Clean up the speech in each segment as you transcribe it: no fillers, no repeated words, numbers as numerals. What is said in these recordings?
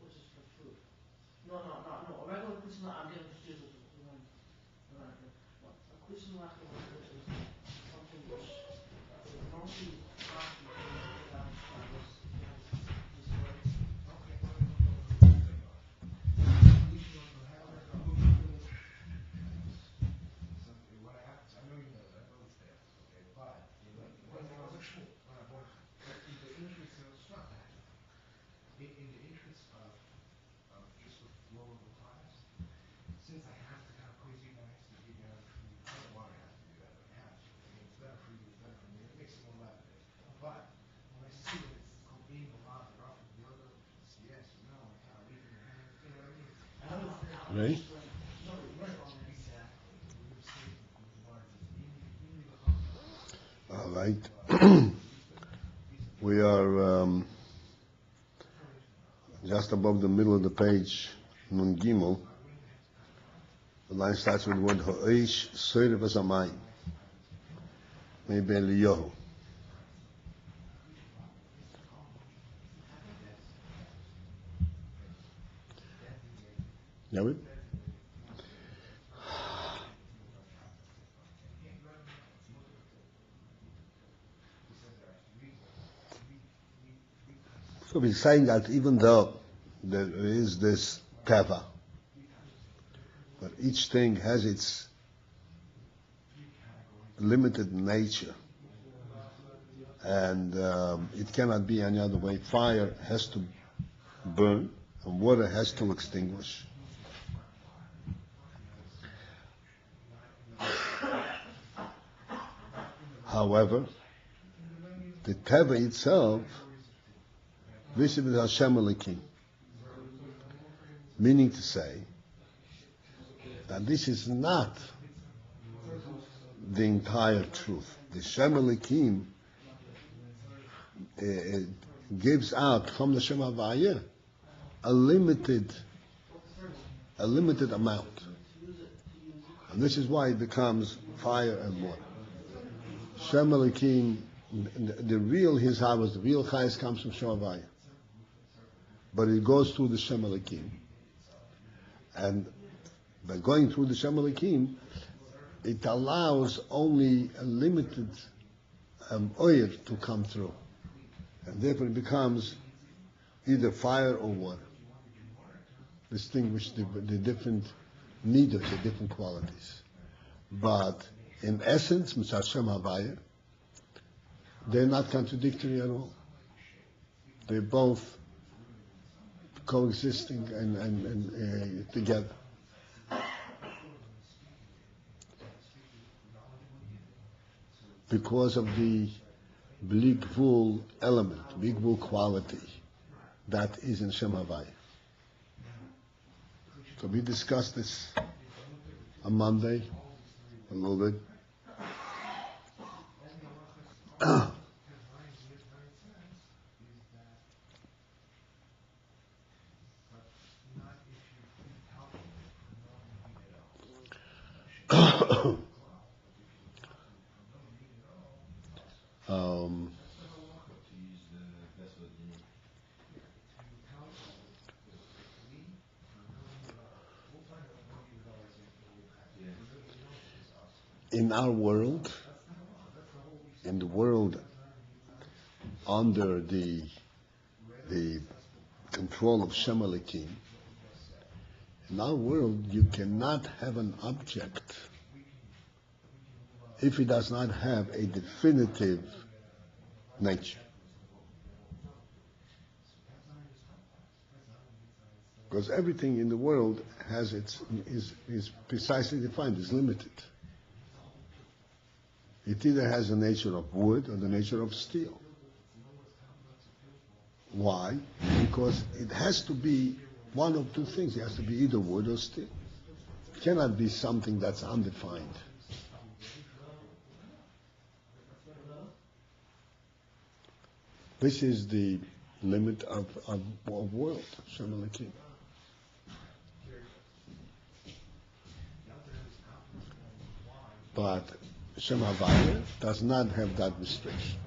Which is for food. No. A regular kuchenlache, I'm getting confused with the one. A kuchenlache is something which normally coffee without this works. Right? All right. We are just above the middle of the page, Nun Gimel. The line starts with the word Ha'esh Soirev Hazamayim. Maybe Eliyahu. David? So he's saying that even though there is this teva, but each thing has its limited nature, and it cannot be any other way. Fire has to burn, and water has to extinguish. However, the teva itself, this is Hashem Elikim, meaning to say that this is not the entire truth. The Shem Elikim gives out from the Shem Havaya a limited amount, and this is why it becomes fire and water. Shem Elikim, the real his house, the real chayes comes from Shem Havaya, but it goes through the Shem Elikim, and by going through the Shem Elikim, it allows only a limited oil to come through, and therefore it becomes either fire or water. Distinguish the different needers, the different qualities. But in essence, Mitzvah Shem Havaya, they're not contradictory at all. They're both coexisting and together. Because of the bli gvul element, bli gvul quality that is in Shem Havaya. So we discussed this on Monday a little bit. In our world, in the world under the control of Shem Elikim, in our world you cannot have an object if it does not have a definitive nature. Because everything in the world has is precisely defined, is limited. It either has the nature of wood or the nature of steel. Why? Because it has to be one of two things. It has to be either wood or steel. It cannot be something that's undefined. This is the limit of world, Shem Elikim. But Shem Havaya does not have that restriction.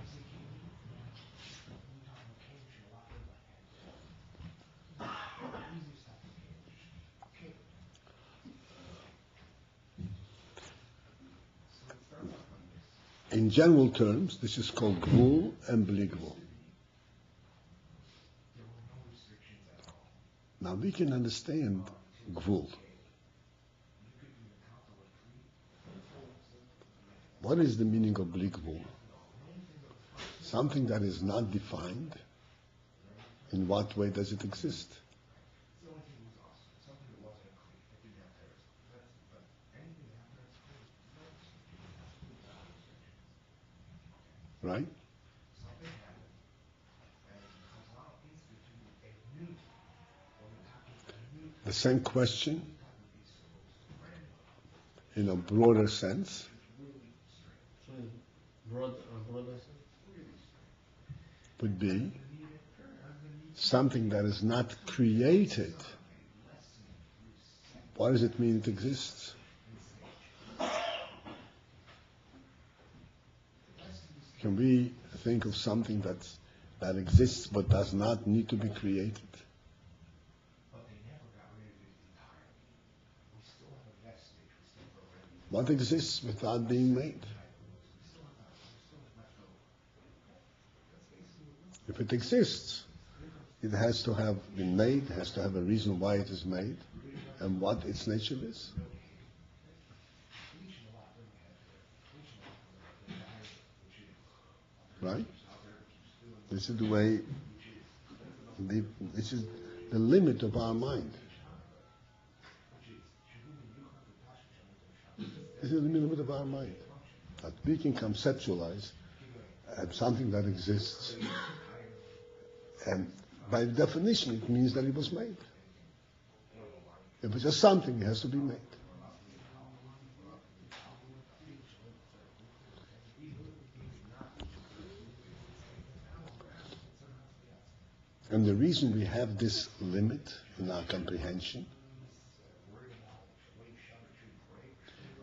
In general terms, this is called gvul and bli gvul. Now we can understand gvul. What is the meaning of bli gvul? Something that is not defined. In what way does it exist? Right? The same question, in a broader sense, would be something that is not created. What does it mean it exists? Can we think of something that exists but does not need to be created? What exists without being made? If it exists, it has to have been made, has to have a reason why it is made, and what its nature is. Right? This is the way, this is the limit of our mind. This is the limit of our mind. That we can conceptualize something that exists, and by definition it means that it was made. If it's just something, it has to be made. And the reason we have this limit in our comprehension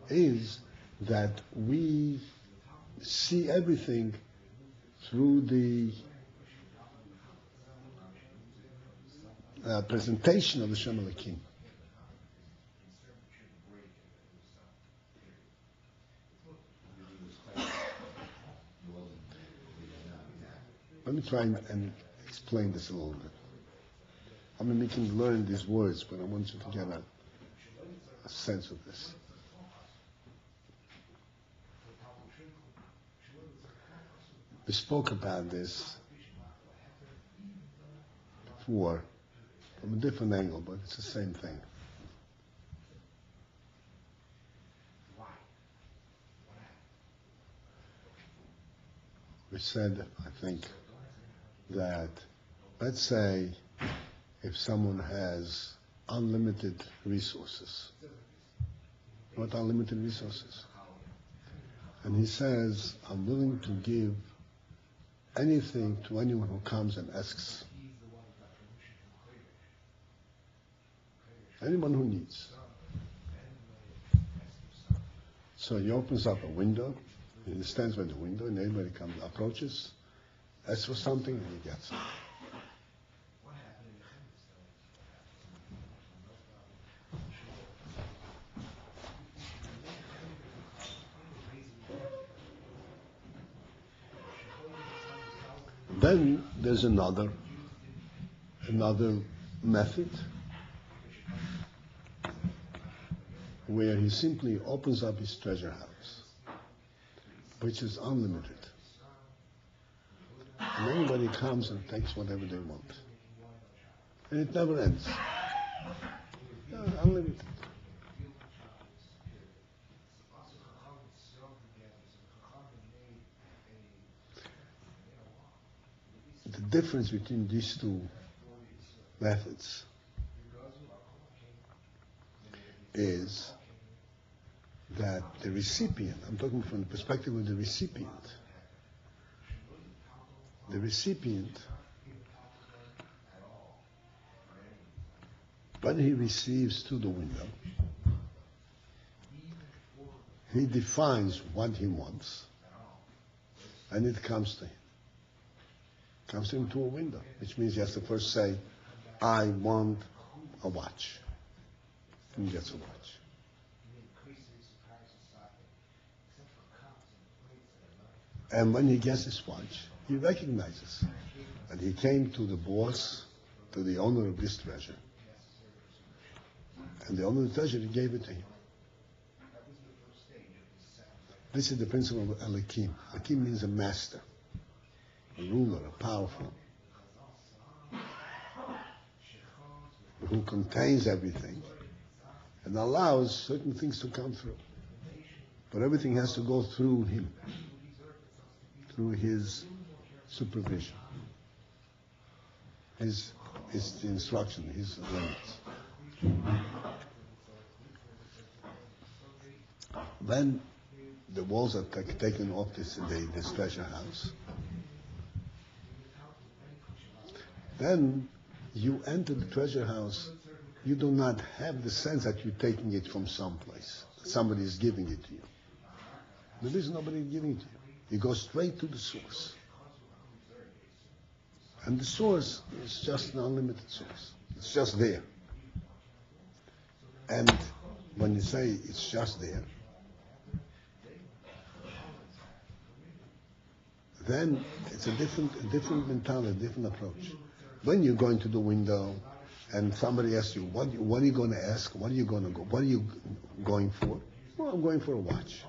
is that we see everything through the presentation of the Shem Elokim. Let me try and explain this a little bit. I mean, we can learn these words, but I want you to get a sense of this. We spoke about this before from a different angle, but it's the same thing. We said, I think, that let's say if someone has unlimited resources, not unlimited resources, and he says, I'm willing to give anything to anyone who comes and asks. Anyone who needs. So he opens up a window, he stands by the window, and anybody comes, approaches, asks for something, and he gets it. Then there's another method where he simply opens up his treasure house, which is unlimited. And anybody comes and takes whatever they want. And it never ends. Unlimited. The difference between these two methods is that the recipient, I'm talking from the perspective of the recipient, when he receives through the window, he defines what he wants, and it comes to him. Comes to him through a window, which means he has to first say, I want a watch. And he gets a watch. And when he gets his watch, he recognizes. And he came to the boss, to the owner of this treasure. And the owner of the treasure, he gave it to him. This is the principle of Elikim. Elikim means a master, a ruler, a powerful, who contains everything and allows certain things to come through. But everything has to go through him, through his supervision, his instruction, his limits. When the walls are taken off this treasure house, then you enter the treasure house, you do not have the sense that you're taking it from someplace. Somebody is giving it to you. There is nobody giving it to you. You go straight to the source. And the source is just an unlimited source. It's just there. And when you say it's just there, then it's a different mentality, a different approach. When you're going to the window and somebody asks you, what are you going to ask? What are you going to go? What are you going for? Well, I'm going for a watch.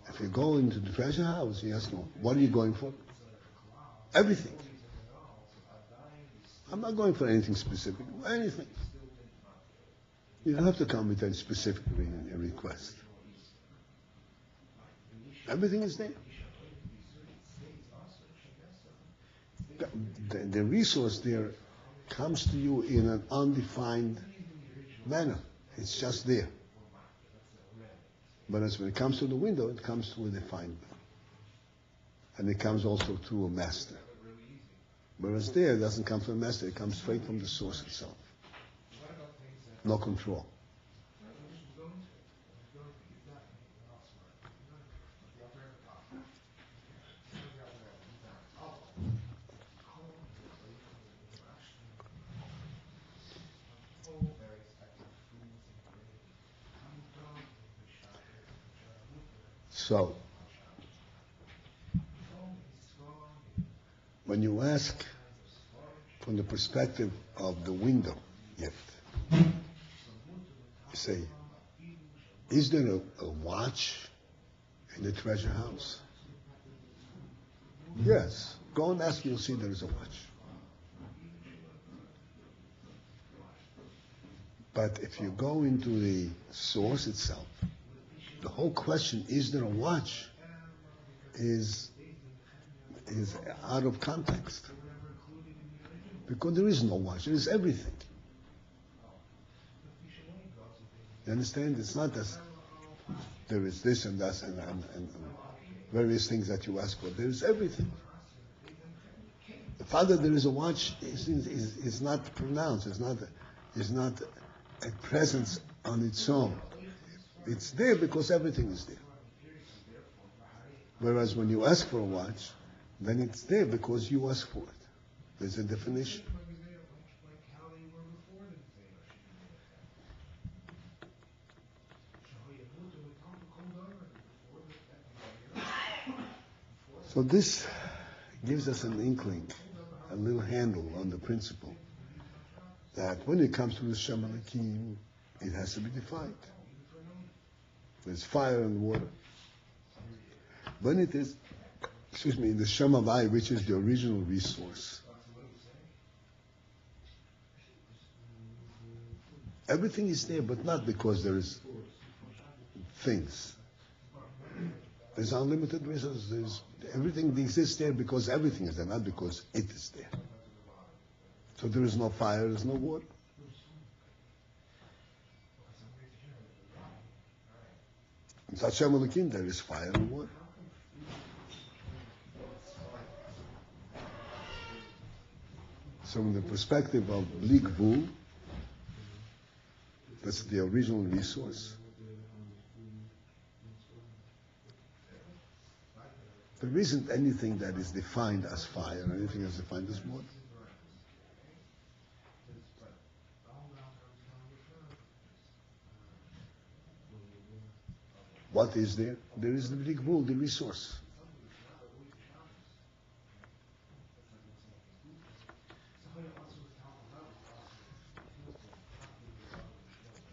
If you go into the treasure house, you ask them, what are you going for? Everything. I'm not going for anything specific. Anything. You don't have to come with a specific request. Everything is there. The resource there comes to you in an undefined manner. It's just there. But as when it comes to the window, it comes through a defined manner. And it comes also through a master. Whereas there, it doesn't come from a master, it comes straight from the source itself. No control. So, when you ask from the perspective of the window gift, you say, is there a watch in the treasure house? Yes. Go and ask, you'll see there is a watch. But if you go into the source itself, the whole question, is there a watch, is out of context. Because there is no watch, there is everything. You understand? It's not as there is this and that and various things that you ask for. There is everything. The fact that there is a watch is not pronounced, it's not a presence on its own. It's there because everything is there. Whereas when you ask for a watch, then it's there because you ask for it. There's a definition. So this gives us an inkling, a little handle on the principle that when it comes to the Shem Elikim, it has to be defined. There's fire and water. When it is, in the Shem Havai, which is the original resource, everything is there, but not because there is things. There's unlimited resources. Everything exists there because everything is there, not because it is there. So there is no fire, there's no water. In Hashem Elokim, there is fire and water. So from the perspective of Bligvul, that's the original resource. There isn't anything that is defined as fire, or anything that's defined as water. What is there? There is the big wool, the resource.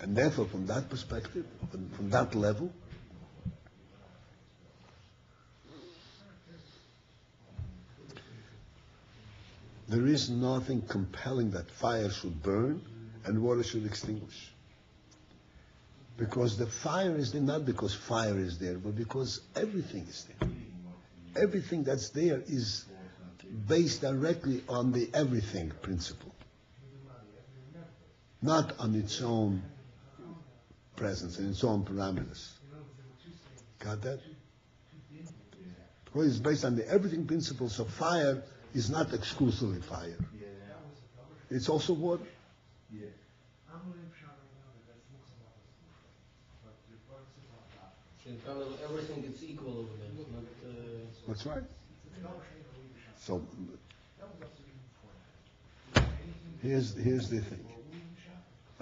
And therefore, from that perspective, from that level, there is nothing compelling that fire should burn and water should extinguish. Because the fire is there not because fire is there, but because everything is there. Everything that's there is based directly on the everything principle, not on its own presence and its own parameters. Got that? Because it's based on the everything principle, so fire is not exclusively fire. It's also water. Everything is equal over there. Not, That's right. So here's the thing.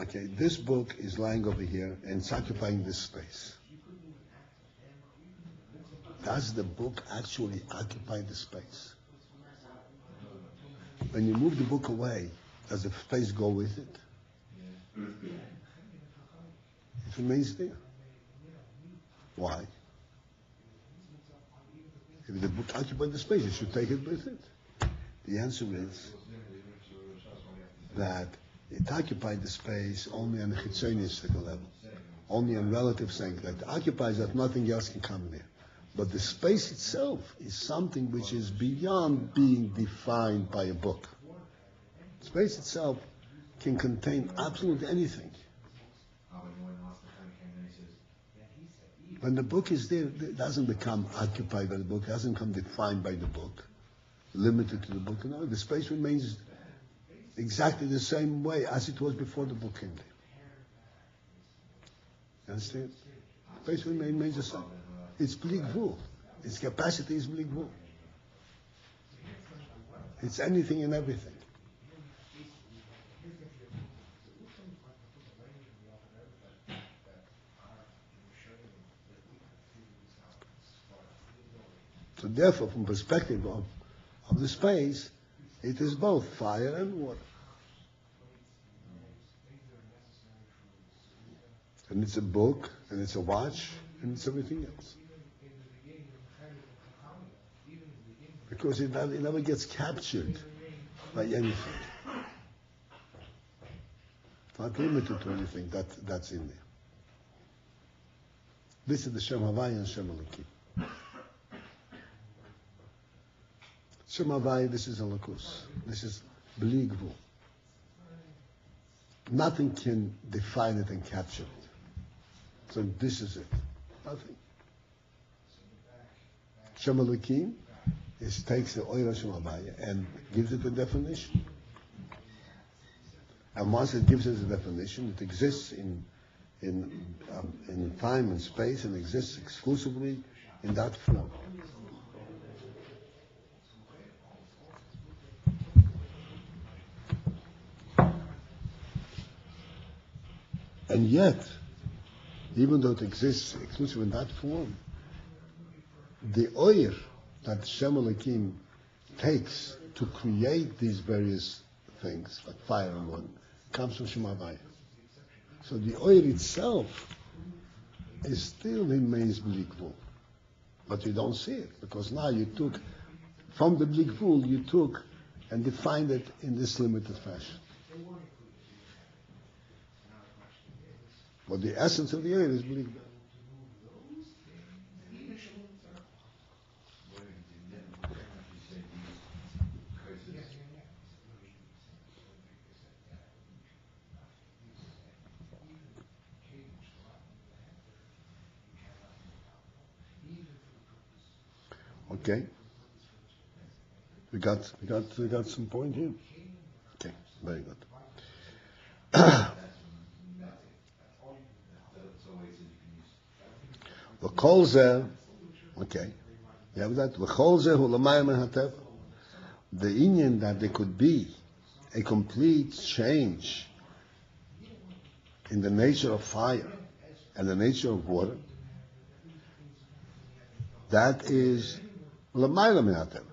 Okay, this book is lying over here and it's occupying this space. Does the book actually occupy the space? When you move the book away, does the space go with it? It remains there. Why? If the book occupies the space, it should take it with it. The answer is that it occupied the space only on a chitzonistic level, only on relative saying that it occupies that nothing else can come there. But the space itself is something which is beyond being defined by a book. Space itself can contain absolutely anything. When the book is there, it doesn't become occupied by the book, it doesn't become defined by the book, limited to the book. No, the space remains exactly the same way as it was before the book came there. You understand? Space remains the same. It's blig vul. Its capacity is blig vul. It's anything and everything. So therefore, from perspective of the space, it is both fire and water. And it's a book, and it's a watch, and it's everything else. Because it never gets captured by anything. It's not limited to anything that's in there. This is the Shem Havai and Shem Elokim. Shem Havai, this is Elokus. This is blig vul. Nothing can define it and capture it. So this is it. Nothing. Shem Elokim takes the Oira Shem Havai and gives it a definition. And once it gives it a definition, it exists in time and space and exists exclusively in that form. And yet, even though it exists exclusively in that form, the oir that Shem Elokim takes to create these various things, like fire and water, comes from Shem Havai. So the oil itself is still remains blig vul, but you don't see it because now you took from the blig vul you took and defined it in this limited fashion. But the essence of the oil is blig vul. Okay, we got some point here. Okay, very good. V'kol zeh, okay, you have that. V'kol zeh hu l'mayim hatev. The inyan that there could be a complete change in the nature of fire and the nature of water that is l'mayla min ha-teva.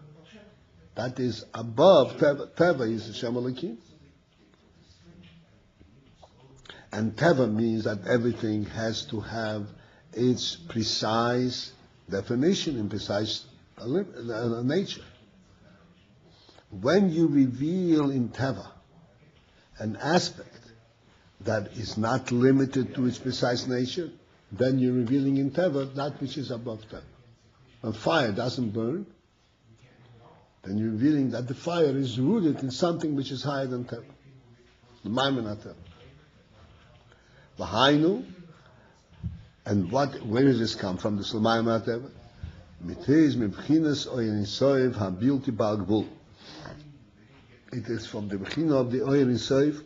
That is above teva. Teva is Hashem Elokim. And teva means that everything has to have its precise definition and precise nature. When you reveal in teva an aspect that is not limited to its precise nature, then you're revealing in teva that which is above teva. When fire doesn't burn, then you're revealing that the fire is rooted in something which is higher than teva. The maimen ha-teva. V'hainu, and where does this come from? The L'maimen ha-teva. Mitiz mibchinas oyer nisoyev habilti bal gvul. It is from the bechina of the oyer nisoyev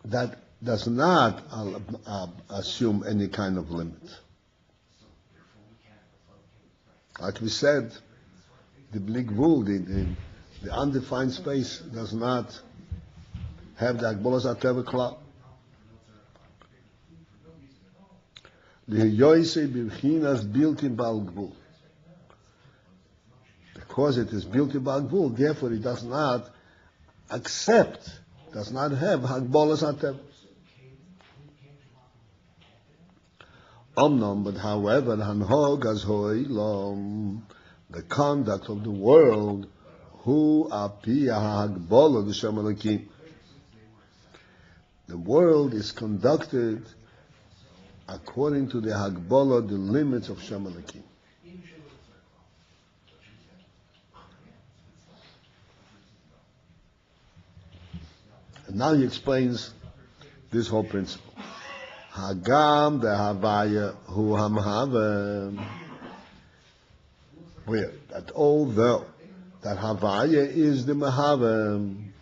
that does not assume any kind of limit. Like we said, the bligvul, the undefined space, does not have the agbolas ha-teva klal. Because it is built in Bal Gvul, therefore it does not accept, does not have Hagbolas HaTeva. Omnom, but however, Hanhog as Ho'ilom, the conduct of the world, Hu Apia Hagbola L'Shem Elokim. The world is conducted according to the Hagbola, the limits of Shem Elokim. And now he explains this whole principle. Hagam the Havaya Hu Hamhavem. Where? That although that Havaya is the Mahavem,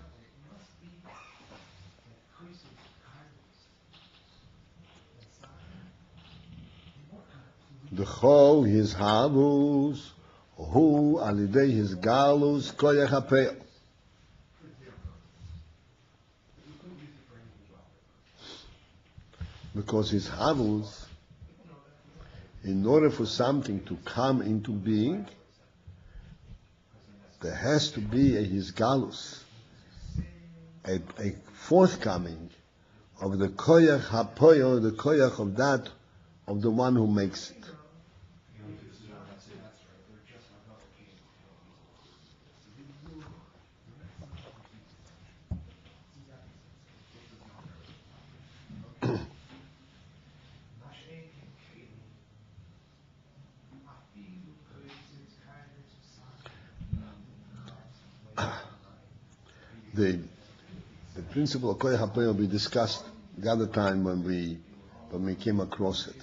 the chol his havus, hu alidei his galus koyach hapeil. Because his havus, in order for something to come into being, there has to be his galus, a forthcoming of the koyach hapeil, the koyach of that, of the one who makes it. The principle of Koyach HaPoel we discussed the other time when we came across it.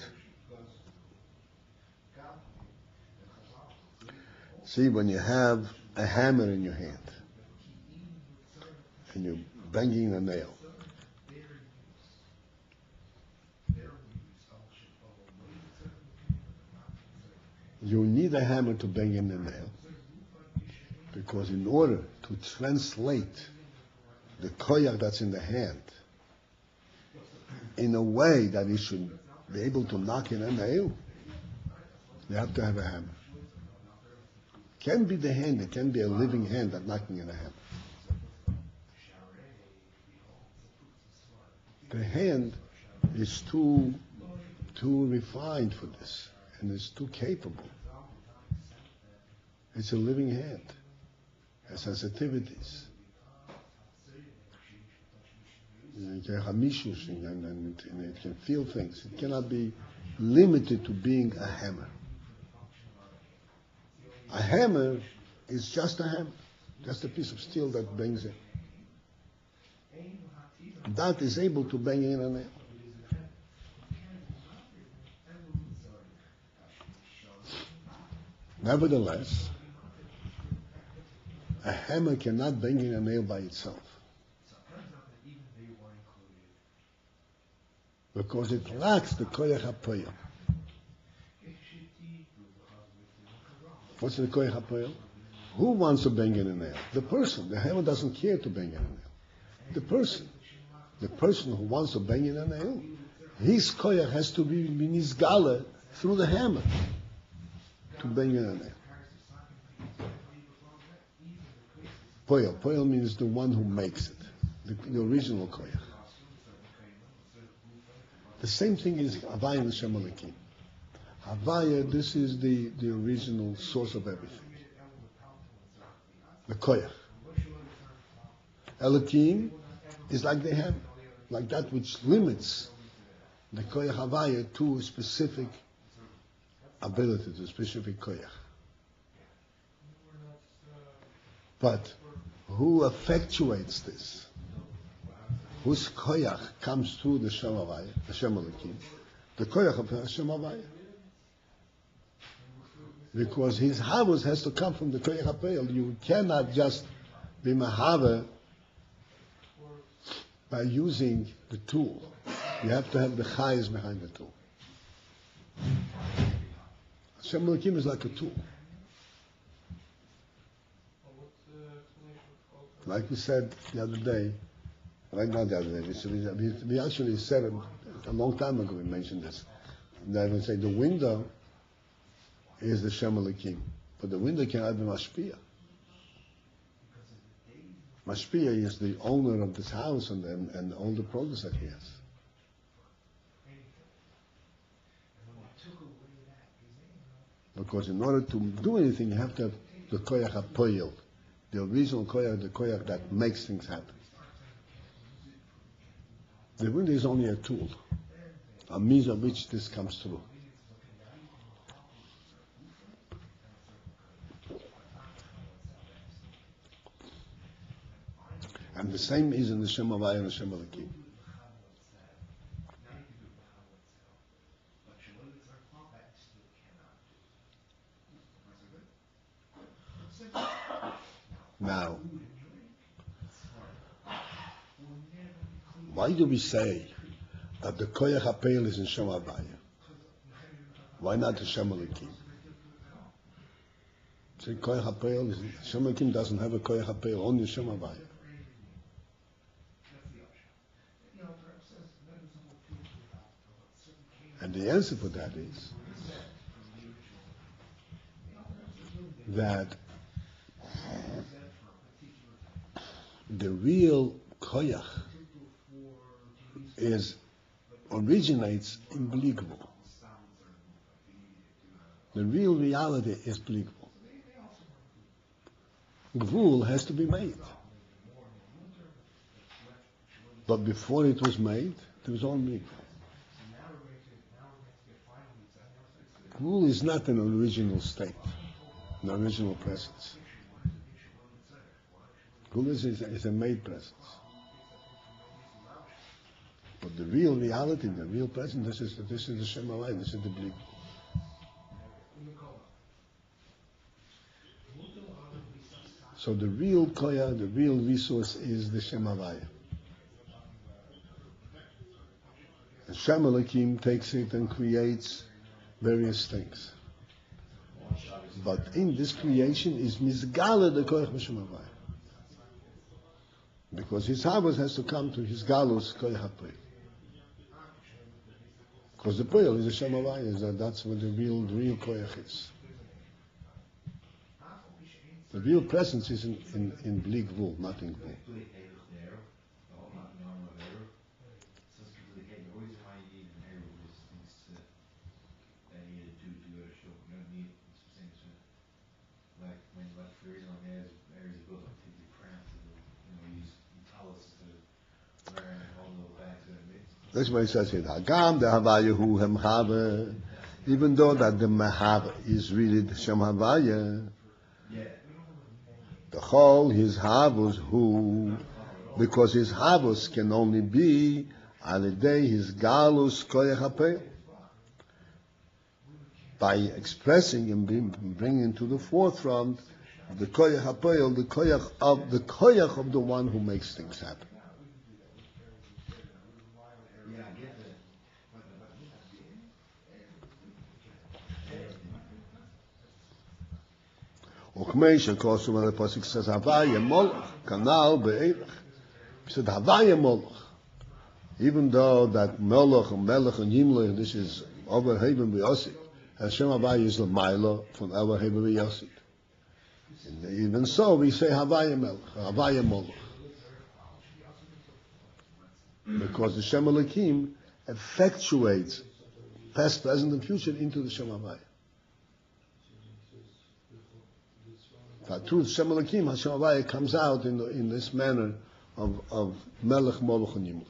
See, when you have a hammer in your hand and you're banging a nail, you need a hammer to bang in the nail, because in order to translate the koyach that's in the hand in a way that it should be able to knock in a nail, you have to have a hammer. It can be the hand, it can be a living hand that's knocking in a hammer. The hand is too refined for this, and it's too capable. It's a living hand. It has sensitivities. It can have mishus, and it can feel things. It cannot be limited to being a hammer. A hammer is just a hammer, just a piece of steel that bangs in. That is able to bang in a nail. Nevertheless, a hammer cannot bang in a nail by itself, because it lacks the koyach hapoyel. What's the koyach hapoyel? Who wants to bang in a nail? The person. The hammer doesn't care to bang in a nail. The person who wants to bang in a nail, his koyach has to be nizgala through the hammer. to bring in an Poel. Poel means the one who makes it, the original koyach. The same thing is Havaya and Shem Elokim. Havaya, this is the original source of everything. The koyach. Elokim is like the hem, like that which limits the koyach Havaya to a specific ability, to a specific koyach. But who effectuates this? Whose koyach comes through the Shem Havaya, the Shem Elokim? The koyach of Hashem Havaya. Because his havos has to come from the koyach HaPoel. You cannot just be mahava by using the tool. You have to have the chayes behind the tool. Hashem Elokim is like a tool. Like we said the other day, right now the other day, we actually said it a long time ago, we mentioned this. That we say the window is the Shem Elokim, but the window cannot be Mashpia. Mashpia is the owner of this house and all the produce that he has. Because in order to do anything, you have to have the koyach HaPoel, the original koyach, the koyach that makes things happen. The window is only a tool, a means of which this comes through. And the same is in the Shem Havaya and the Shem Elokim. Now, why do we say that the koyach HaPoel is in Shem Havaya? Why not the Shem Elokim? Say koyach HaPoel is Shem Elokim doesn't have a koyach HaPoel, only Shem Havaya. And the answer for that is that the real koyach originates in Bli Gvul. The real reality is Bli Gvul. Gvul has to be made. But before it was made, there was only Gvul. Gvul is not an original state, an original presence. Gvul is a made presence. But the real reality, the real presence, this is the Shem Havaya, this is the Bli Gvul. So the real koyach, the real resource is the Shem Havaya. The Shem Elokim takes it and creates various things. But in this creation is Mizgala the koyach Shem Havaya. Because his havos has to come to his galus koyach HaPoel. Because the Poel is a Shem Havaya, that's what the real koyach is. The real presence is in Bli Gvul, not in Gvul. That's why it says here, Hagam the Havaya hu hem Hava, even though that the Mahav is really the Shem Havaya, the whole his Havos who, because his Havos can only be alidei his Galus koyach HaPoel, by expressing and bringing to the forefront the koyach HaPoel, the koyach of the one who makes things happen. Ukmeish, of course, when the pasuk says Havaya Molech, Kanal be'Eirach. He said Havaya Molech. Even though that Melech and Yimlech, this is over Haven B'Yosik, Hashem Havaya is l'maylo from Elohim Yosid. Even so, we say Havaya Melech, Havaya Molech. Because the Shem Elohim effectuates past, present, and future into the Shem Havaya. Through Shem Elohim, Hashem Havaya comes out in this manner of Melech, Molech, and Yimlich.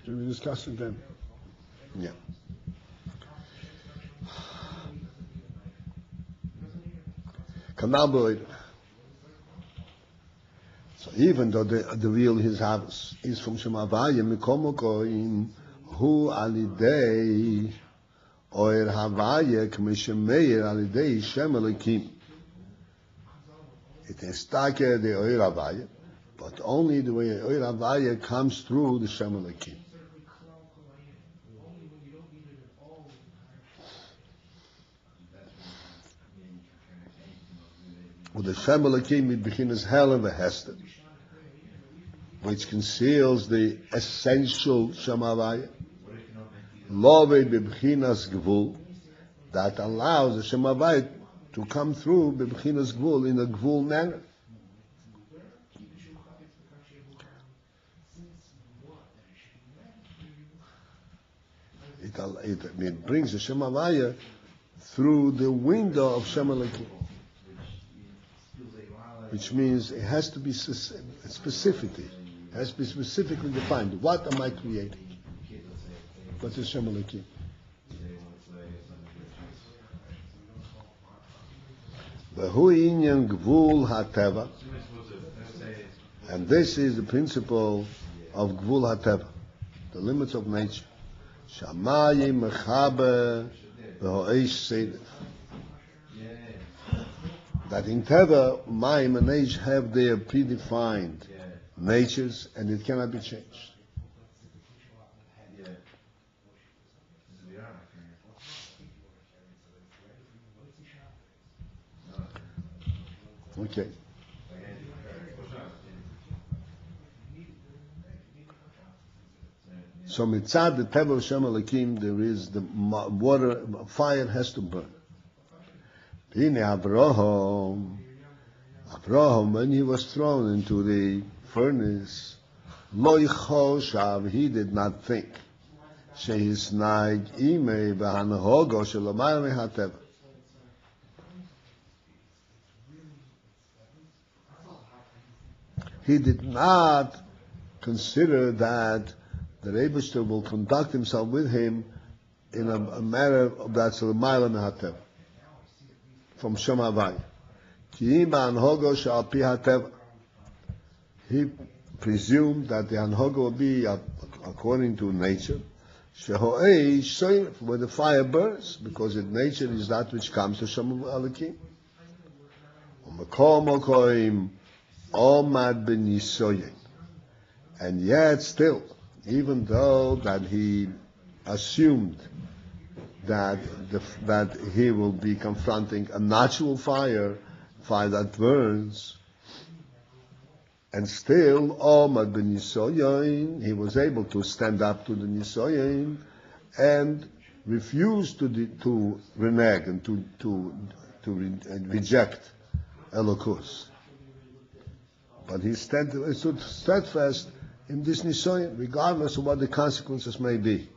Should we discuss it then? Yeah. So even though the real his house is from Shem Havaya, Mikom Mokoim, Hu Alidei Oir Havaya, K'mishem Meir Alidei Shem Elokim. It is take the Oir Havaya, but only the way Oir Havaya comes through the Shem Elokim. With the Shem Elokim it begins hell of a hester, which conceals the essential Shem Havaya, Love b'bchinas gvul, that allows the Shem Havaya to come through b'bchinas gvul in a gvul manner. It brings the Shem Havaya through the window of Shem Elokim, which means it has to be specificity. It has to be specifically defined. What am I creating? What is Shem Elokim? V'hu inyan gvul hateva, and this is the principle of gvul hateva, the limits of nature. Shamayim mechaber v'ho'esh seidef. That in Teva, Mayim and Eish have their predefined natures, and it cannot be changed. Okay. So mitzad the Teva of Shem Elokim, there is the water, fire has to burn. Abraham, when he was thrown into the furnace, Lo Choshav, he did not think. Shehisnaig imei b'hanhogo shelomayim mehateva. He did not consider that the Rebbeinu will conduct himself with him in a manner that's l'mayim mehateva, from Shem Havaya. He presumed that the anhoga will be according to nature, where the fire burns, because in nature is that which comes to Shem Elokim. And yet still, even though that he assumed that he will be confronting a natural fire that burns, and still, Omad ben Nisoyin, he was able to stand up to the Nisoyin and refuse to renege and to reject Elokus. But he stood steadfast in this Nisoyin, regardless of what the consequences may be.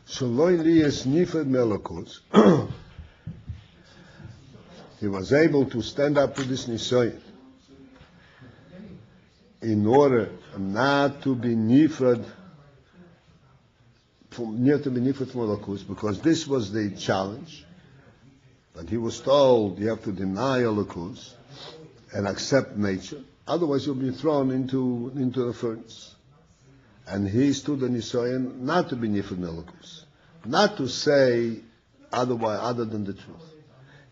He was able to stand up to this Nisoyin in order not to be nifrad from Elokus, because this was the challenge. But he was told you have to deny Elokus and accept nature. Otherwise, you'll be thrown into the furnace. And he stood on Nisoyan not to be Nifr Nelakus, not to say otherwise, other than the truth.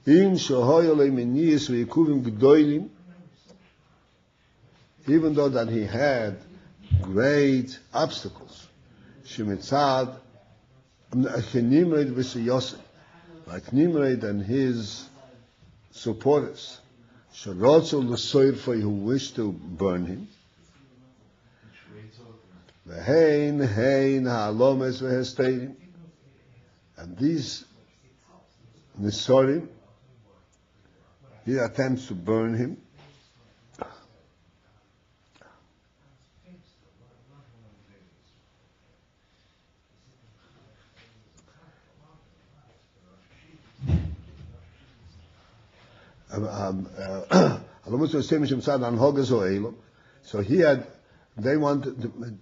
In Shohoyole Miniyas Ve'ikuvim G'doilim, even though that he had great obstacles, Shemitzad, Nimrod v'Yosef, like Nimrod and his supporters, Sharotzo l'Soirfei, who wished to burn him, V'hein ha'alomes v'hesteirim, and these Nisorim, he attempts to burn him. So they wanted,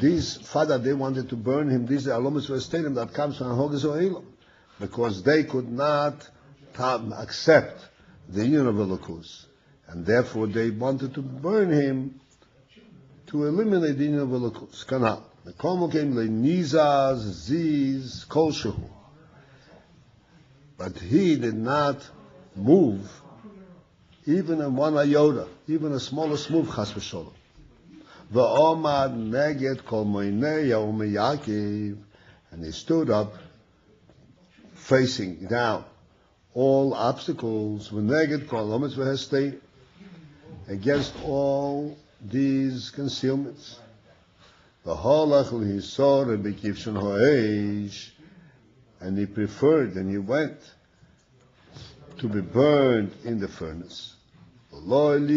these father, they wanted to burn him. These are Alomus Vestadium that comes from Hogas Oelam, because they could not accept the union of Elokus, and therefore they wanted to burn him to eliminate the union of Elokus. Kanal. The Komo came le Nizaz, Ziz, Kolshahu. But he did not move even in one iota, even a smallest move, chas v'sholom. V'omad neged kol moinei Yaum Yaakov, and he stood up, facing down all obstacles, v'neged kol ometz v'hestei, against all these concealments. V'holach l'hisor b'kivshon ho'eish, and he preferred, and he went to be burned in the furnace. Not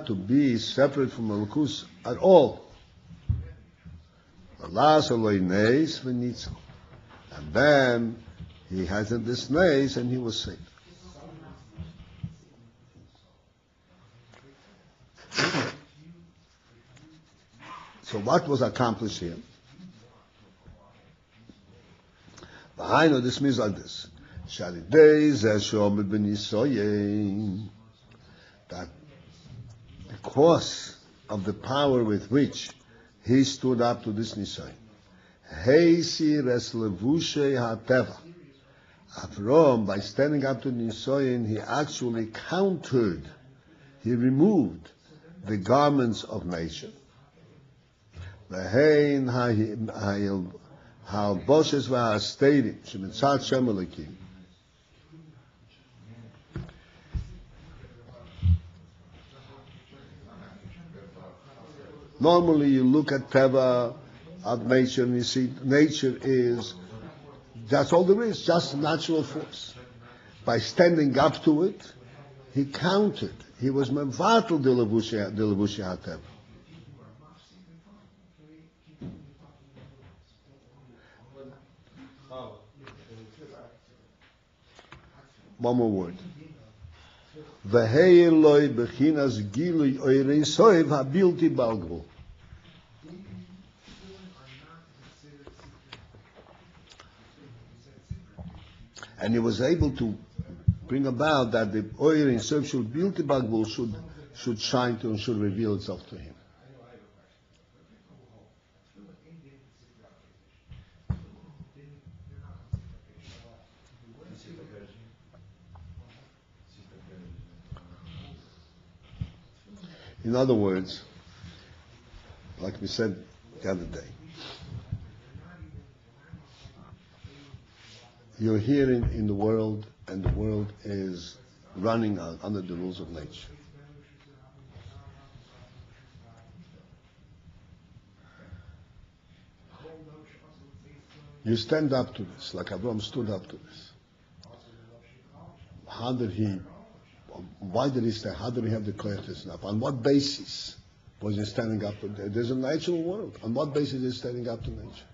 to be separate from Elokus at all. And then he had this nace and he was saved. So what was accomplished here? I know this means like this. That because of the power with which he stood up to this Nisayon, Avram, by standing up to Nisayon, he actually countered, he removed the garments of nature. Halboshes v'hasteirim shemitzad Shem Elokim. Normally, you look at teva of nature, and you see nature is, that's all there is, just natural force. By standing up to it, he counted. He was mevatel de levushi hateva. One more word. V'hei bechinas gilui oirei soiv habilti balgvul. And he was able to bring about that the oirei soiv should bilti balgvul should shine to and should reveal itself to him. In other words, like we said the other day, you're here in the world, and the world is running under the rules of nature. You stand up to this, like Avram stood up to this. How did he? Why did he stand? How did he have the courage to stand up? On what basis was he standing up to? There's a natural world. On what basis is he standing up to nature?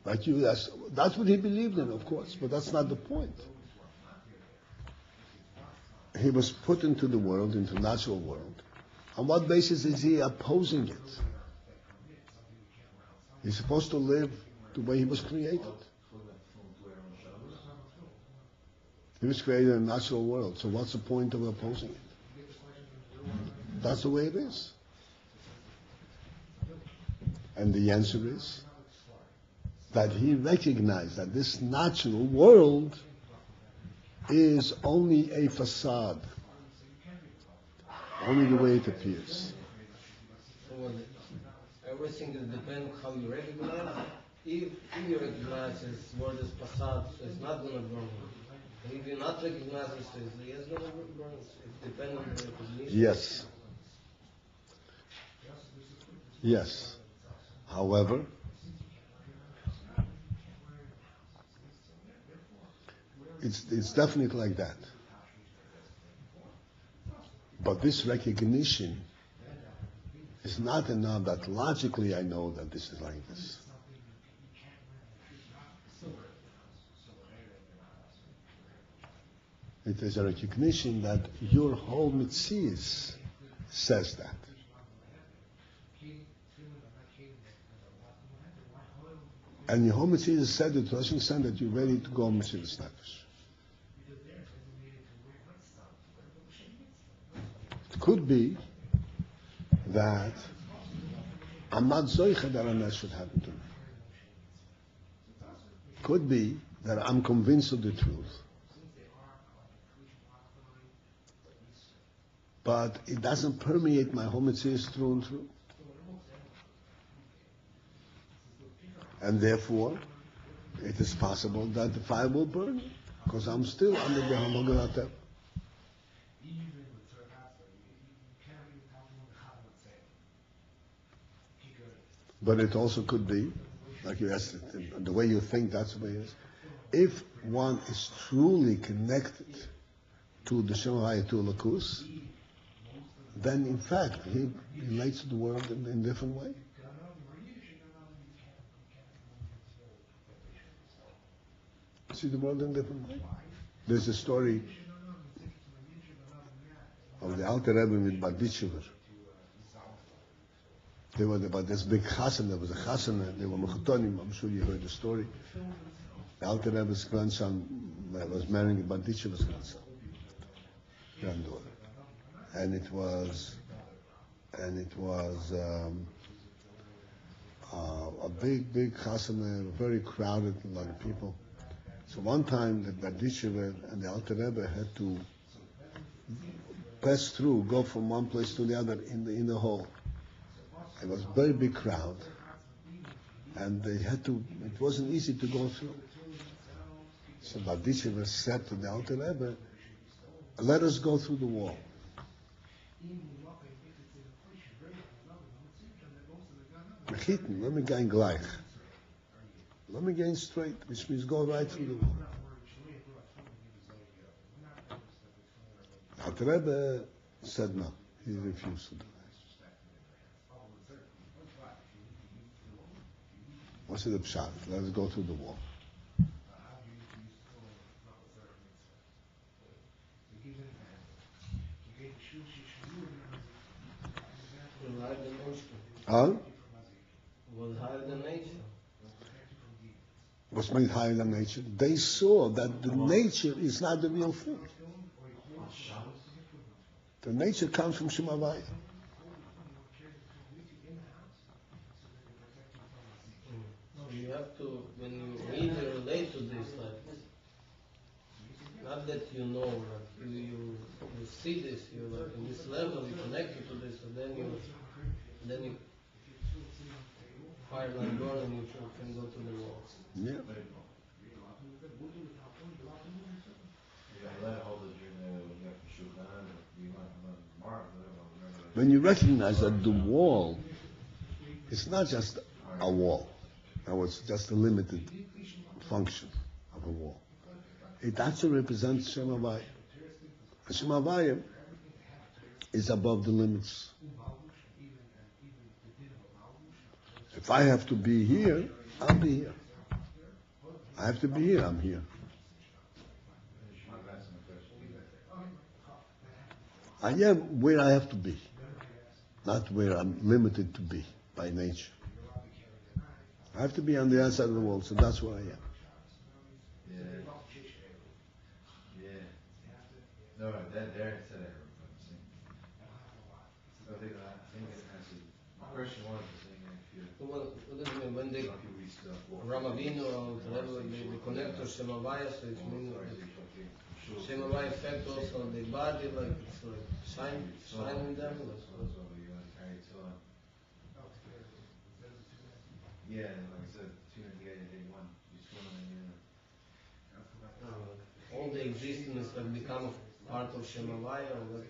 Like you, that's what he believed in, of course, but that's not the point. He was put into the world, into the natural world. On what basis is he opposing it? He's supposed to live the way he was created. He was created in a natural world, so what's the point of opposing it? That's the way it is. And the answer is that he recognized that this natural world is only a facade, only the way it appears. So everything is depends how you recognize. If you recognize this word is facade, so it's not going to burn. And if you not recognize it, so it's going to burn. It depends on the recognition. Yes. Yes. However, it's definitely like that. But this recognition is not enough that logically I know that this is like this. It is a recognition that your whole mitzvah says that. And your whole mitzvah said it to such an extent that you're ready to go mitzvah nefesh. It could be that I'm not zoicha that a mess should happen to me. Could be that I'm convinced of the truth, but it doesn't permeate my whole mitzvah through and through. And therefore, it is possible that the fire will burn, because I'm still under the Hamogaratem. But it also could be, like you asked, the way you think, that's the way it is. If one is truly connected to the Shem HaYom, to Lakus, then in fact he relates to the world in a different way. See the world in a different way. There's a story of the Alter Rebbe with Barditchever. They were about this big chassan. There was a chassan, and they were mechatonim. I'm sure you heard the story. The Alter Rebbe's grandson was marrying Barditchever's granddaughter, and it was a big chassan, very crowded, a lot of people. So one time the Barditchever and the Alter Rebbe had to pass through, go from one place to the other in the hall. It was a very big crowd, and they had to. It wasn't easy to go through. So Barditchever said to the Alter Rebbe, "Let us go through the wall." Let me gain gleich. Let me gain straight, which means go right through the wall. Alter Rebbe said no. He refused to do that. What's the pshat? Let us go through the wall. Huh? Was higher than nature. What's made higher than nature? They saw that the nature is not the real thing. The nature comes from Shem HaYom. So you have to, when you really relate to this, like, not that you know, like you see this, you're like in this level, you connected to this, and then you fire like burn and you can go to the wall. Yeah. When you recognize that the wall is not just a wall, no, it's just a limited function of a wall. It actually represents Shem HaYom. Shem HaYom is above the limits. If I have to be here, I'll be here. I have to be here, I'm here. I am where I have to be, not where I'm limited to be by nature. I have to be on the other side of the world, so that's where I am. No, that there said it. I think it has to. Question one is saying if you. What does it mean when they Ramavino or whatever the connector Shemavaya, so it means Shemavaya affect also the body, like it's like shining them. Yeah, like I said, two together, day one. You swim and All the existence have become part of Shemavaya, or what?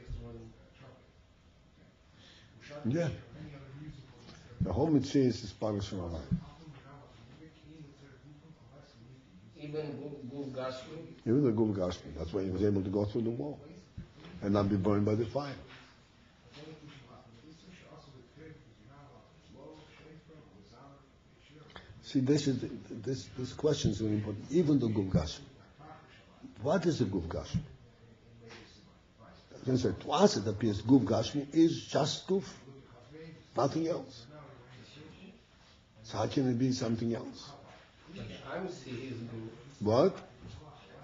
Yeah. The whole mitzvah is part of Shemavaya. Even Guf Gashmi. Even the Gul Gashmi. That's why he was able to go through the wall and not be burned by the fire. See, this question is very important. Even the Guf Gashmi. What is the Guf Gashmi? To us it appears Guf Gashmi is just Guf, nothing else. So how can it be something else? I'm seeing his Guf. What?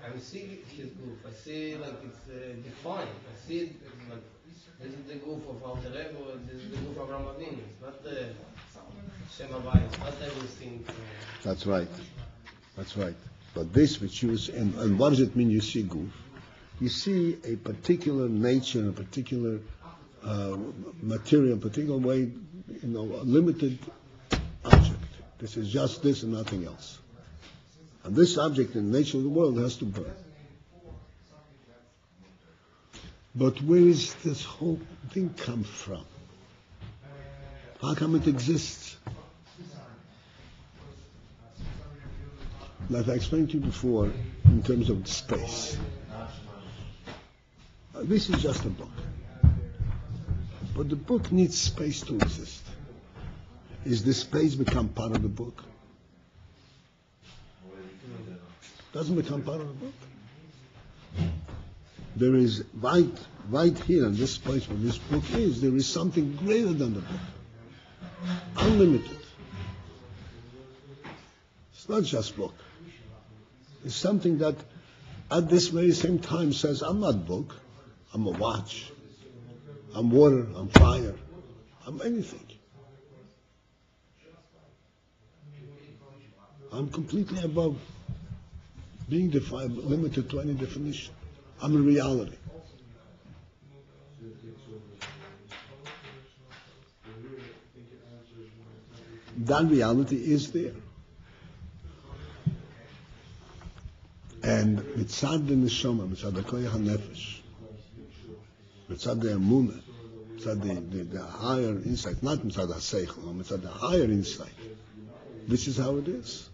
I'm seeing his Guf. I see like it's defined. I see it like this is the Guf of Alter Ego, this is the Guf of Ramadin. It's not the Shemavaya. It's not everything. That's right. That's right. But this which you and what does it mean you see Guf? You see a particular nature, a particular material, a particular way, a limited object. This is just this and nothing else. And this object in the nature of the world has to burn. But where is this whole thing come from? How come it exists? Like I explained to you before, in terms of space. This is just a book. But the book needs space to exist. Is this space become part of the book? Doesn't become part of the book. There is right here in this place where this book is, there is something greater than the book. Unlimited. It's not just book. It's something that at this very same time says, I'm not book, I'm a watch, I'm water, I'm fire, I'm anything. I'm completely above being defined, limited to any definition. I'm a reality. That reality is there. And mitzad the neshama, mitzad the koyach hanefesh, mitzad the emunah, mitzad the higher insight, not mitzad the seichel, mitzad the higher insight. This is how it is.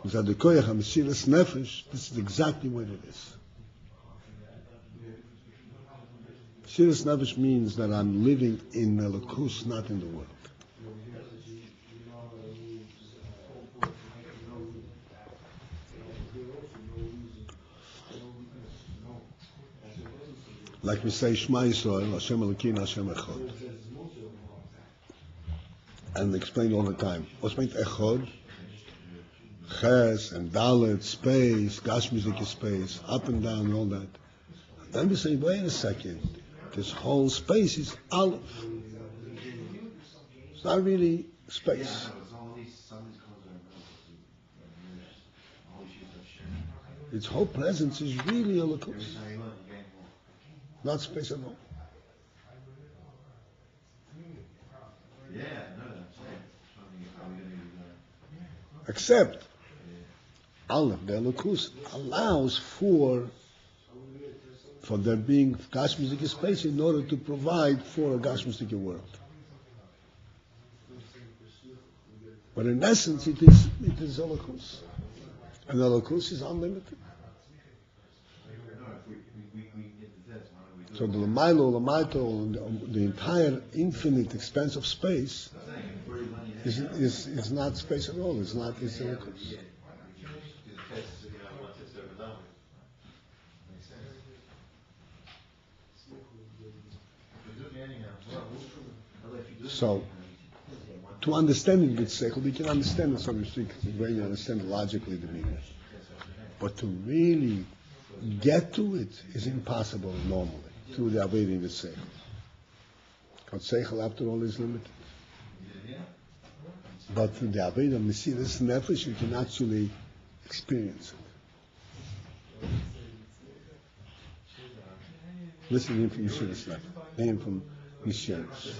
Mitzad the koyach hamesilas nefesh, this is exactly what it is. Mesilas nefesh means that I'm living in Elokus, not in the world. Like we say, Shema Yisrael, Hashem Elokeinu, Hashem Echad. And explain all the time. What's meant Echad? Ches and Dalet, space, Gashmizik space, up and down and all that. And then we say, wait a second. This whole space is Aleph. It's not really space. Its whole presence is really Elokus. Not space at all. Except Aleph, the Elokus, allows for there being Gashmizik space in order to provide for a Gashmizik world. But in essence, it is Elokus. And Elokus is unlimited. So the Lamaito, the entire infinite expanse of space is not space at all. It's Elokus. So, to understand it with seichel, we can understand it, so to speak, the way you understand logically the meaning. But to really get to it is impossible normally through the avoiding the seichel. Because seichel, after all, is limited. But through the avodah Mesiras Nefesh, you can actually experience it. Listen in from Yeshiva's life. Name from Yeshiva's.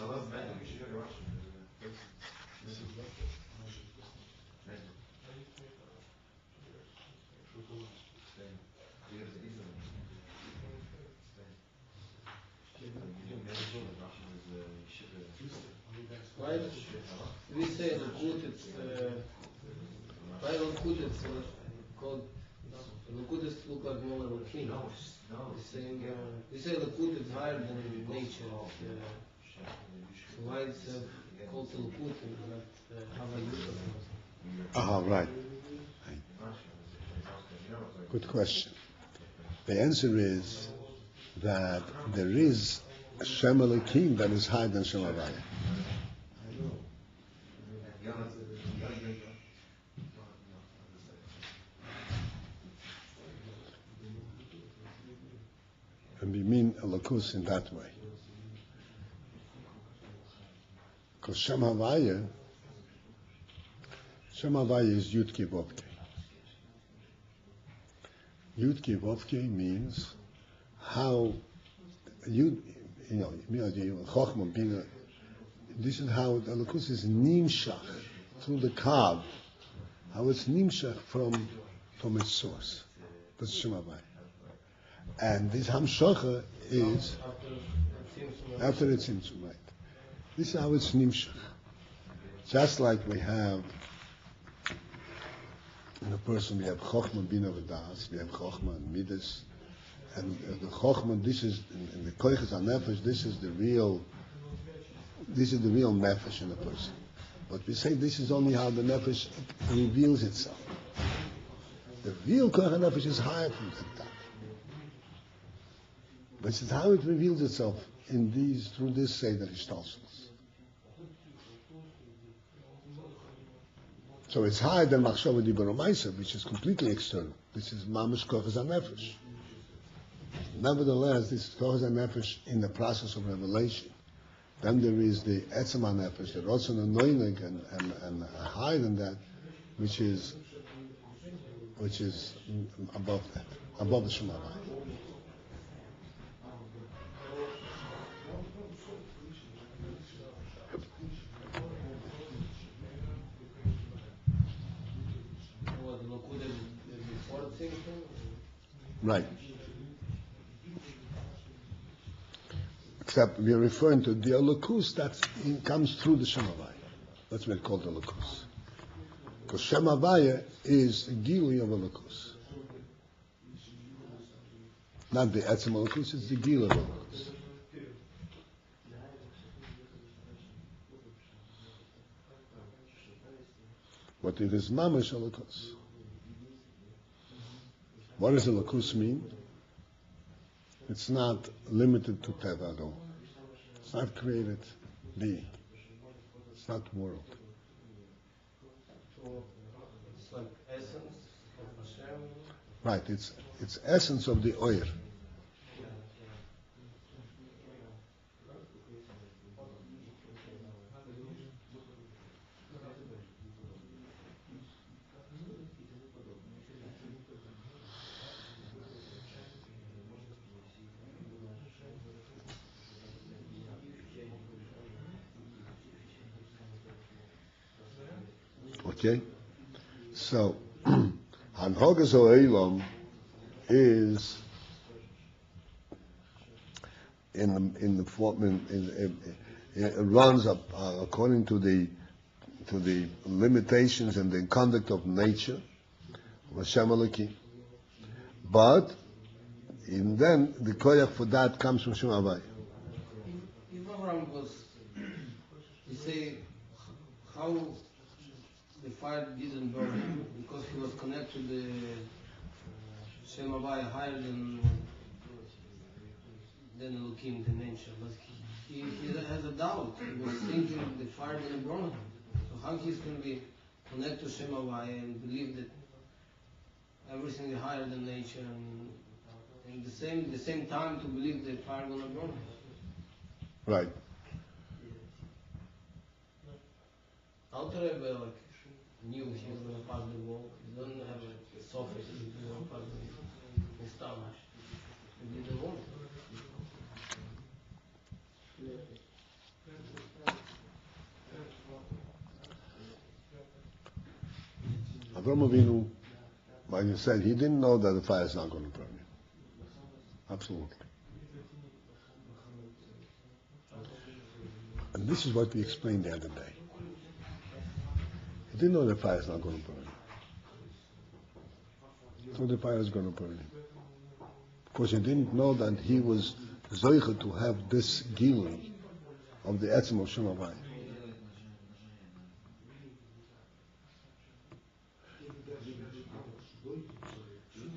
Why we say Lakut, it's why Lakut it's called Lakut is look like more like a king. We say Lakut is higher than nature. So why it's called Lakut and not HaYom? Right. Good question. The answer is that there is a Shem Elokim that is higher than Shem Havaya. And we mean Elokus in that way. Because Shem Havaya is Yud Ki Vav Ki. Yud Ki Vav Ki means how Chochmah, Bina, this is how the Elokus is nimshach through the Kav, how it's nimshach from its source. That's Shem Havaya. And this Hamshocha is after it's Tzimtzum, right? This is how it's nimshach. Just like we have in a person, we have Chochmah, Bina, V'das, we have Chochmah and Midas, and the Chochmah, this is in the Koiches HaNefesh, this is the real Nefesh in a person. But we say this is only how the Nefesh reveals itself. The real Koich HaNefesh is higher from that. But it's how it reveals itself through this Seder Ishtalshalos. So it's higher than Machshava Dibur U'Maaseh, which is completely external. This is Mamash Koches HaNefesh. Nevertheless, this is Koches HaNefesh in the process of revelation. Then there is the Etzem HaNefesh, the Rotzon HaNoineg, and higher than that, which is above that, above the Shem Havaya. Right. Except we are referring to the Elokus that comes through the Shem Havaya. That's what it's called Elokus. Because Shem Havaya is a Gili of Elokus. Not the Etzem Elokus, it's the Gili of Elokus. But it is Mamash Elokus. What does Elokus mean? It's not limited to Teva at all. It's not created being. It's not world. It's like essence of Hashem. Right, it's essence of the oil. Okay? So, Hanhogas Olam is in the form, it runs up according to the limitations and the conduct of nature, of Hashem Elokim. But even then, the koyach for that comes from Shem Havaya. If Abraham was, you say, how the fire didn't burn him because he was connected to the Shem Havaya higher than Elokim, the nature. But he has a doubt. He was thinking the fire didn't burn him. So how he's going to be connected to Shem Havaya and believe that everything is higher than nature, and the same time to believe that fire gonna burn. Right. Alter Rebbe like knew he was gonna pass the wall. He doesn't have a sophist. He's gonna pass the stomach. He didn't want it. Avraham Avinu, like you said, he didn't know that the fire is not going to burn him. Absolutely. And this is what we explained the other day. He didn't know the fire is not going to burn him. He thought the fire is going to burn him. Because he didn't know that he was zoicha to have this gilui of the etzem of Shem Havai.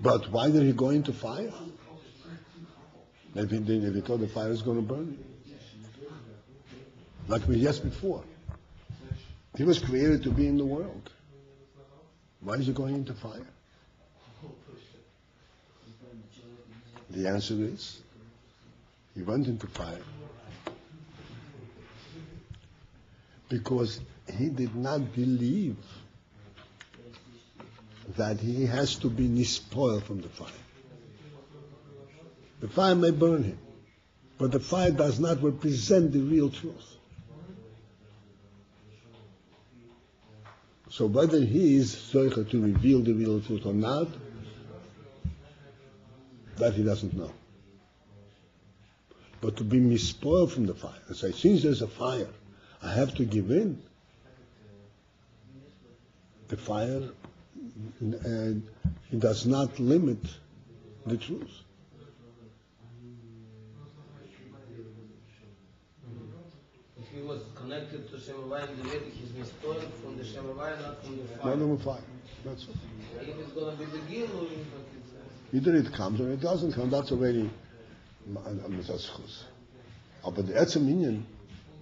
But why did he go into fire? If he thought the fire is going to burn him. Like we just before. He was created to be in the world. Why is he going into fire? The answer is, he went into fire because he did not believe that he has to be nispoiled from the fire. The fire may burn him, but the fire does not represent the real truth. So whether he is zoicha to reveal the real truth or not, that he doesn't know. But to be mispoiled from the fire, and say, since there's a fire, I have to give in. The fire it does not limit the truth. If he was connected to Shem Havai in the way, he's mispoiled from the Shem Havai, not from the fire. Not from the fire. That's all. If it's going to be the Gilui, Either it comes or it doesn't come. That's already mitzvahs. But the etzem inyan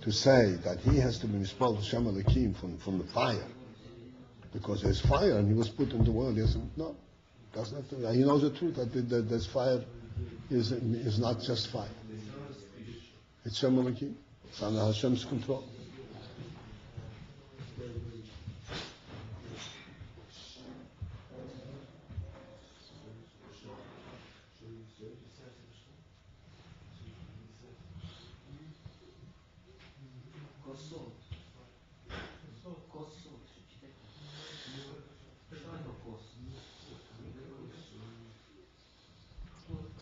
to say that he has to be mispoiled to Shem Elokim from the fire, because there's fire and he was put in the world. He doesn't, no, doesn't have to. He knows the truth that this fire is not just fire. It's Shem Elokim. It's under Hashem's control.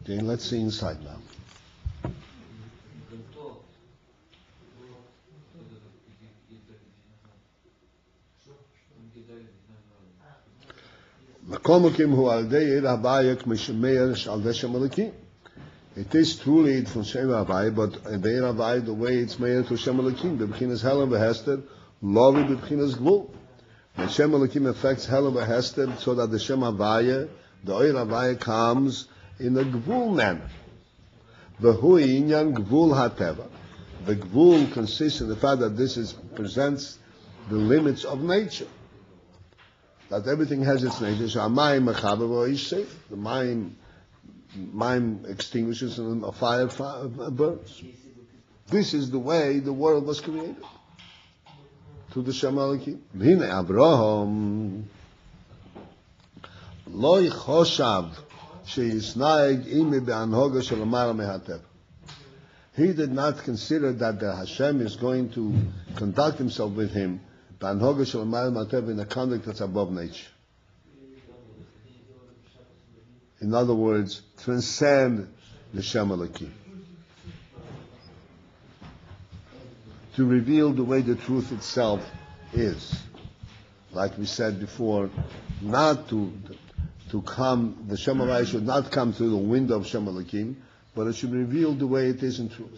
Okay, let's see inside now. It is truly from Shem Havai, but Be'er Havai, the way it's made to Shem Elokim, B'Bchinas Helen v'Hester, Lovi B'Bchinas Gvul. When Shem Elokim affects Helen v'Hester, so that the Shem Havai, the Oir Havai comes in a Gvul manner. V'Hu Inyan Gvul HaTeva. The Gvul consists in the fact that this presents the limits of nature. That everything has its nature. So Amayim Mechaber v'Oish Seif. The Mayim extinguishes and a fire burns. This is the way the world was created. To the Shem Elokim. V'hine Abraham lo yichoshav she'yisnaeg imi be'anhoga shel amara mehatev. He did not consider that the Hashem is going to conduct himself with him be'anhoga shel amara mehatev in a conduct that's above nature. In other words, transcend the Shem Elokim. To reveal the way the truth itself is. Like we said before, not to come, the Shem Havai should not come through the window of Shem Elokim, but it should reveal the way it is in truth.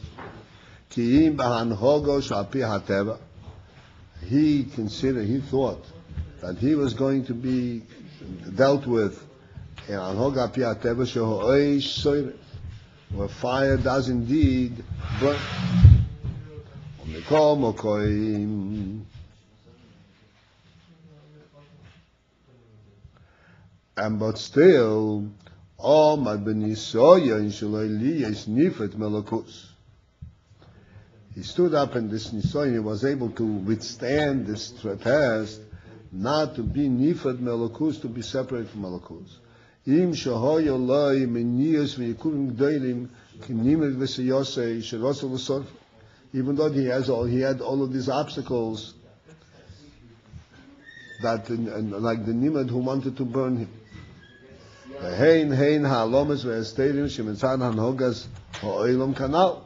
Ki im b'hanhogo sh'al pi hateva. He thought that he was going to be dealt with where fire does indeed burn. And but still, all my benisoya in Shaloi is nifet melokus. He stood up in this nisoya, he was able to withstand this test, not to be nifet melokus, to be separate from melokus. Im shahoyo loi meniyos v'yikurim g'dolim k'nimet v'seyosei sherosa l'sorf. Even though he had all of these obstacles, that like the Nimad who wanted to burn him. Hein ha'alomes ve'esterim shemitzad hanhogas ha'olam kanal.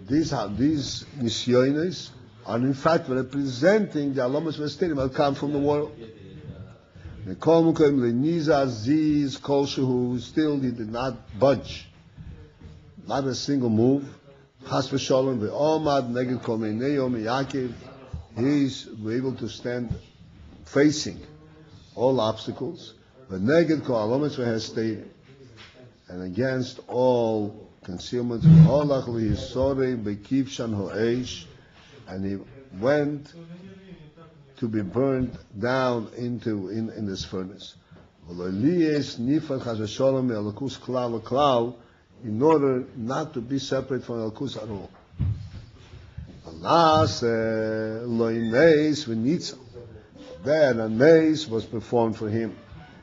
These nisyones are in fact representing the alomes ve'esterim that come from the world. Still he did not budge, not a single move. Chas v'sholem ve'omad neged kol meinei Yaakov. He's able to stand facing all obstacles, but neged kol alomes ve'hesterim, and against all concealments. V'holach lihisorei b'kivshan ho'eish, and he went to be burned down in this furnace. In order not to be separate from Elkus at all. Then a maze was performed for him,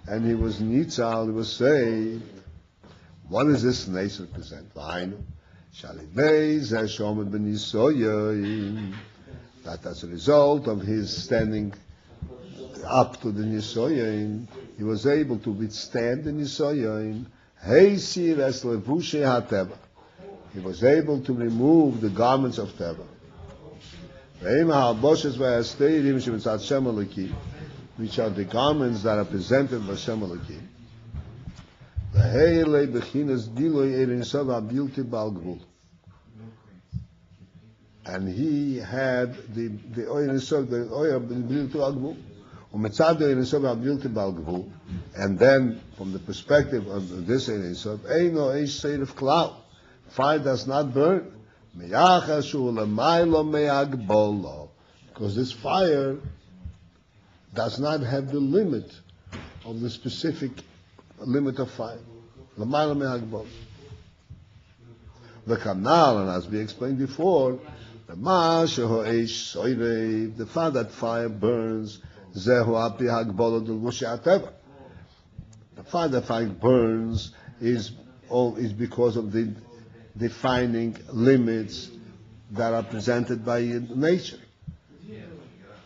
and he was nitzal, he was saved. What does this maze represent? That as a result of his standing up to the nisoyin, he was able to withstand the nisoyin. He was able to remove the garments of Teva, which are the garments that are presented by Shem Elokim. And he had the oil of the oil of the and then from the perspective of this fire does not burn, because this fire does not have the limit of the specific limit of fire. The canal, and as we explained before, the fact that fire burns, the fact that fire burns is because of the defining limits that are presented by nature.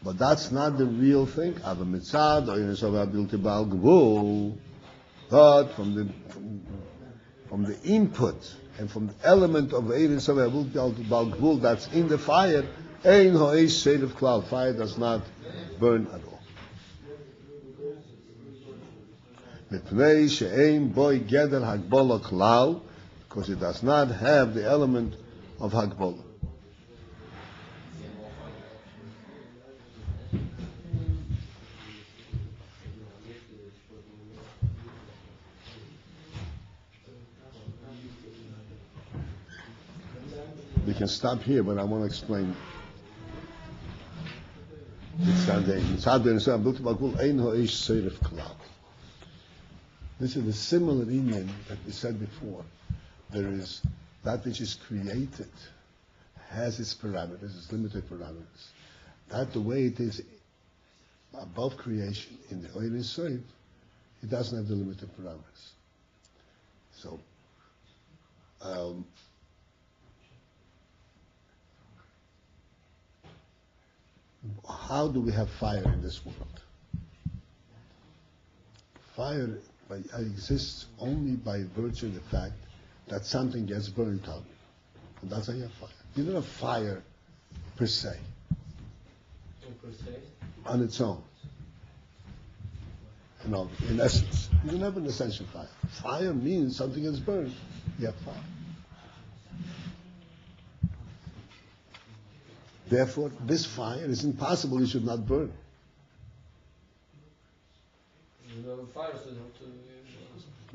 But that's not the real thing. But from the input and from the element of Eirin Savah that's in the fire, Ein Ho'esh shade of cloud. Fire does not burn at all. Mipnei she'ein boy geder hagbola klal, because it does not have the element of hagbola. We can stop here, but I want to explain. This is a similar union that we said before. There is that which is created, has its parameters, its limited parameters. That the way it is above creation in the oil is saved, it doesn't have the limited parameters. So, how do we have fire in this world? Fire exists only by virtue of the fact that something gets burnt out. And that's how you have fire. You don't have fire per se. On its own. In essence. You don't have an essential fire. Fire means something is burned. You have fire. Therefore, this fire is impossible, it should not burn.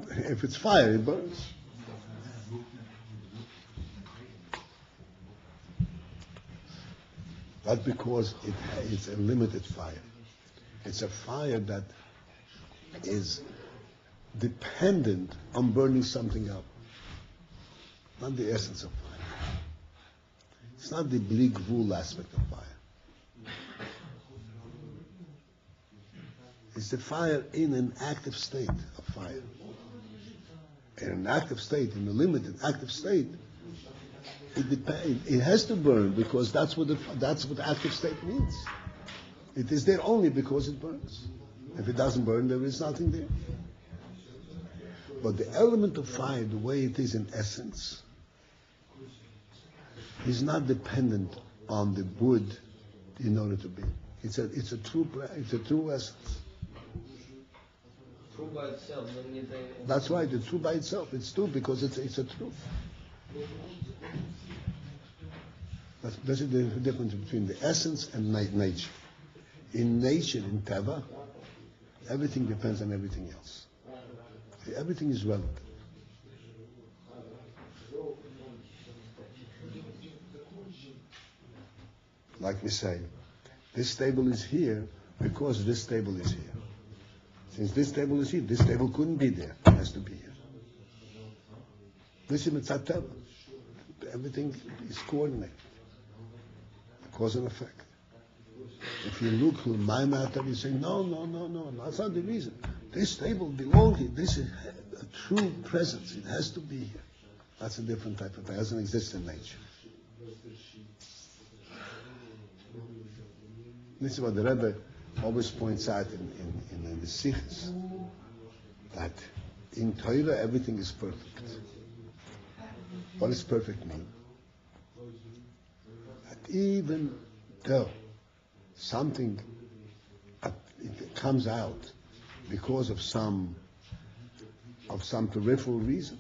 If it's fire, it burns. That's because it's a limited fire. It's a fire that is dependent on burning something up, not the essence of fire. It's not the bleak wool aspect of fire. It's the fire in an active state of fire. In an active state, in a limited active state, it has to burn because that's what active state means. It is there only because it burns. If it doesn't burn, there is nothing there. But the element of fire, the way it is in essence, is not dependent on the wood in order to be. It's a true essence. True by itself, don't need any. That's right. It's true by itself. It's true because it's a truth. That's the difference between the essence and nature. In nature, in Teva, everything depends on everything else. Everything is relative. Like we say, this table is here because this table is here. Since this table is here, this table couldn't be there. It has to be here. This is Mitzat Teva. Everything is coordinated. Cause and effect. If you look through my matter, you say, no, that's not the reason. This table belongs here. This is a true presence. It has to be here. That's a different type of thing. It doesn't exist in nature. This is what the Rebbe always points out in the Sikhs, that in Torah everything is perfect. What does perfect mean? That even though something it comes out because of some peripheral reason,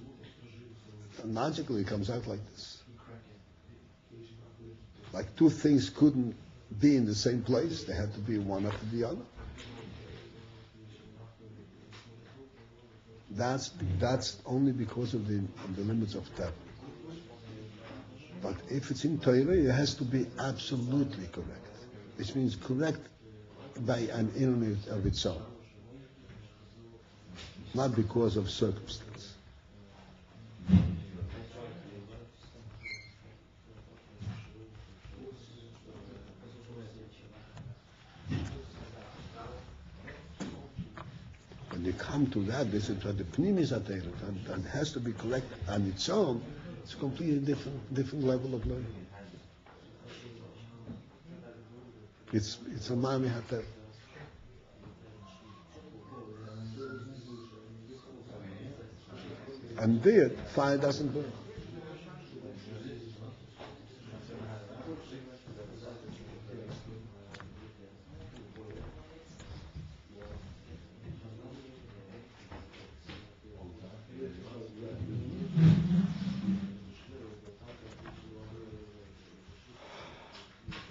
logically it comes out like this. Like two things couldn't be in the same place, they had to be one after the other. That's only because of the limits of Teva. But if it's in Torah, it has to be absolutely correct, which means correct by an unit of its own, not because of circumstance. When you come to that, this is what the Pnimis are taken, and has to be correct on its own. It's a completely different level of learning. It's a Mami Hater. And there, fire doesn't burn.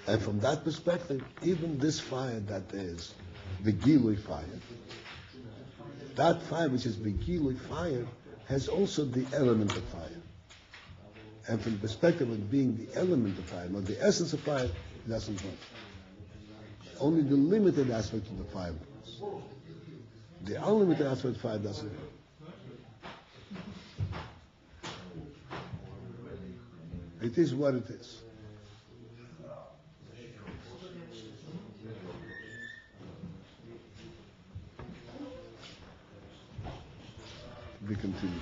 And from that perspective, even this fire that is the Gilui fire, that fire which is the Gilui fire has also the element of fire. And from the perspective of being the element of fire, not the essence of fire, it doesn't burn. Only the limited aspect of the fire burns. The unlimited aspect of fire doesn't burn. It is what it is. We continue.